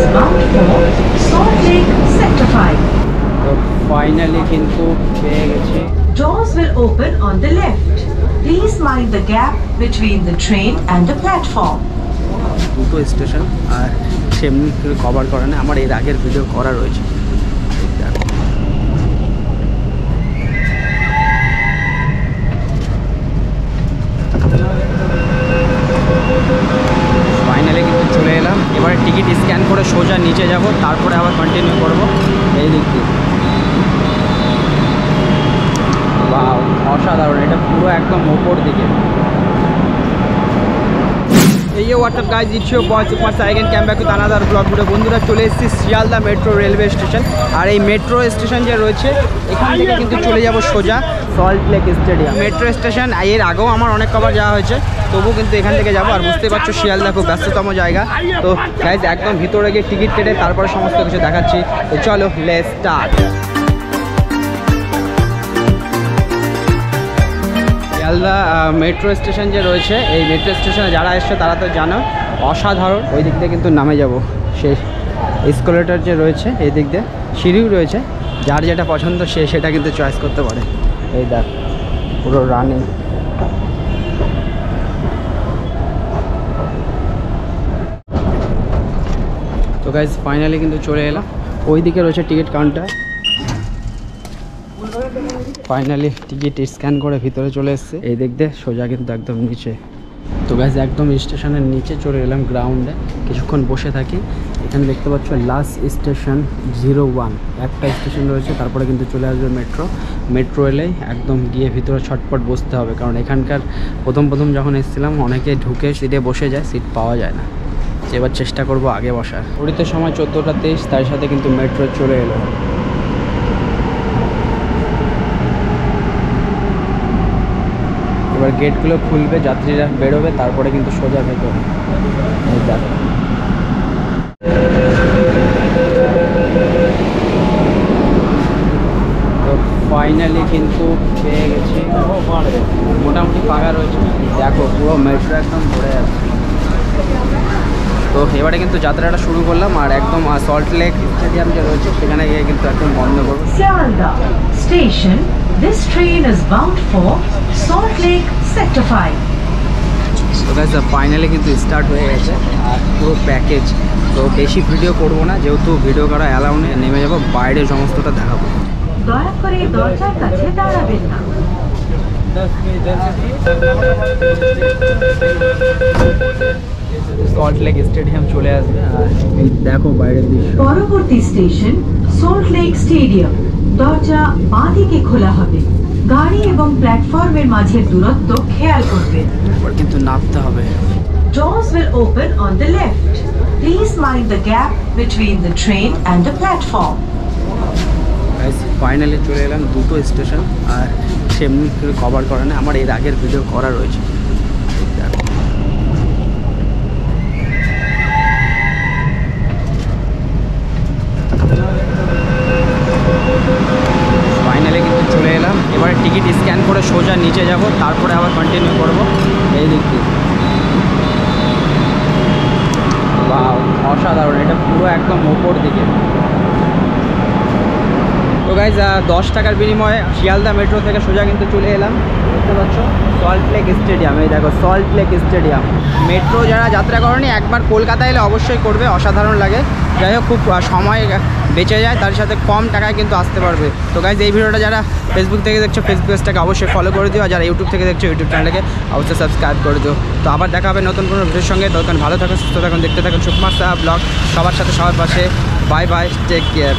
is bound for Salt Lake Sector 5. তো finally কিন্তু পেয়ে গেছি। Doors will open on the left. Please mind the gap between the train and the platform. দুটো station আর সেমনি cover করা নেই, আমার এর আগের ভিডিও করা রয়েছে। ফাইনালি কিন্তু চলে এলাম। এবারে টিকিট স্ক্যান করে সোজা নিচে যাব, তারপরে আবার কন্টিনিউ করব এই দিক দিয়ে। ওয়াও, অসাধারণ, এটা পুরো একদম ওপর দিকে। এই যে WhatsApp guys, it's your boy super সাইকেন came back with another blog video. বন্ধুরা চলে এসেছি শিয়ালদা মেট্রো রেলওয়ে স্টেশন। আর এই মেট্রো স্টেশন যে রয়েছে এখান থেকে কিন্তু চলে যাব সোজা salt lake stadium. Metro station এর আগেও আমার অনেক কবার যাওয়া হয়েছে, তবুও কিন্তু এখান থেকে যাবো। আর বুঝতেই পারছো শিয়ালদা খুব ব্যস্ততম জায়গা। তো গাইজ একদম ভিতরে গিয়ে টিকিট কেটে তারপরে সমস্ত কিছু দেখাচ্ছি। তো চলো let's start. Sealdah metro station যে রয়েছে, এই মেট্রো স্টেশনে যারা এসছে তারা তো জানো অসাধারণ। ওই দিক দিয়ে কিন্তু নামে যাব, সেই এসকেলেটর যে রয়েছে এই দিক দিয়ে সিঁড়িও রয়েছে, যার যেটা পছন্দ সে সেটা কিন্তু চয়েস করতে পারে। এই দেখ পুরো রানিং। তো গাইজ ফাইনালি কিন্তু চলে এলাম। ওই দিকে রয়েছে ticket counter. Finally ticket scan করে ভিতরে চলে এসছে। এই দিক দিয়ে সোজা কিন্তু একদম নিচে। তো গাইজ একদম স্টেশনের নিচে চলে এলাম গ্রাউন্ডে, কিছুক্ষণ বসে থাকি। এখানে দেখতে পাচ্ছ লাস্ট স্টেশন 01, একটা স্টেশন রয়েছে, তারপরে কিন্তু চলে আসবে মেট্রো এলেই একদম গিয়ে ভিতরে ছটপট বসতে হবে। কারণ এখানকার প্রথম যখন এসেছিলাম অনেকে ঢুকে সিটে বসে যায়, সিট পাওয়া যায় না। এবার চেষ্টা করব আগে বসার। ঘড়িতে সময় 14টা 23, তার সাথে কিন্তু মেট্রো চলে এলো। এবার গেটগুলো খুলবে, যাত্রীরা বেরোবে, তারপরে কিন্তু সোজা ভেতরে। তো ফাইনালি কিন্তু পেয়ে গেছি। মোটামুটি ফাঁকা রয়েছে, দেখো পুরো মেট্রো একদম ভরে যাচ্ছে। তো এবারে কিন্তু যাত্রাটা শুরু করলাম, আর একদম সল্ট লেক স্টেডিয়াম যে রয়েছে সেখানে গিয়ে কিন্তু একদম বন্ধ করবো। Sialda Station. This train is bound for Salt Lake Sector 5. তো গাইস ফাইনালি কিন্তু স্টার্ট হয়ে গেছে, আর পুরো প্যাকেজ। তো বেশি ভিডিও করব না, যেহেতু ভিডিও করা অ্যালাউ নেই। নেমে যাবো, বাইরে সমস্তটা দেখাবো। দয়া করে দরজার কাছে দাঁড়াবেন না। সল্ট লেক স্টেডিয়াম চলে আসবে, আর এই দেখো বাইরের দৃশ্য। পরবর্তী স্টেশন সল্ট লেক স্টেডিয়াম। দরজা বাঁ দিকে খোলা হবে। গাড়ি এবং প্ল্যাটফর্মের মাঝের দূরত্ব খেয়াল করবেন। এবার কিন্তু নামতে হবে। Doors will open on the left. Please mind the gap between the train and the platform. Guys finally চলে এলাম দুটো স্টেশন, আর সেমনি কভার করা নেই, আমার এর আগের ভিডিও করা রয়েছে। ফাইনালি কিন্তু চলে এলাম। এবারে টিকিট স্ক্যান করে সোজা নিচে যাব, তারপরে আবার কন্টিনিউ করব এই দিক দিয়ে। ওয়াও, অসাধারণ, এটা পুরো একদম ওপর দিকে। তো গাইজ 10 টাকার বিনিময়ে শিয়ালদা মেট্রো থেকে সোজা কিন্তু চলে এলাম, দেখতে পাচ্ছ সল্ট লেক স্টেডিয়াম। এই দেখো সল্ট লেক স্টেডিয়াম। মেট্রো যারা যাত্রা করেনি একবার কলকাতা এলে অবশ্যই করবে, অসাধারণ লাগে। যাই হোক, খুব সময় বেঁচে যায়, তার সাথে কম টাকায় কিন্তু আসতে পারবে। তো গাইজ এই ভিডিওটা যারা ফেসবুক থেকে দেখছো ফেসবুক পেজটাকে অবশ্যই ফলো করে দিও, আর যারা ইউটিউব থেকে দেখছো ইউটিউব চ্যানেলটাকে অবশ্যই সাবস্ক্রাইব করে দিও। তো আবার দেখা হবে নতুন কোনো ভিডিওর সঙ্গে। তখন ভালো থাকুন, সুস্থ থাকুন, দেখতে থাকুন সুকুমার সাহা ব্লগ। সবার সাথে সবার পাশে। Bye bye, take care.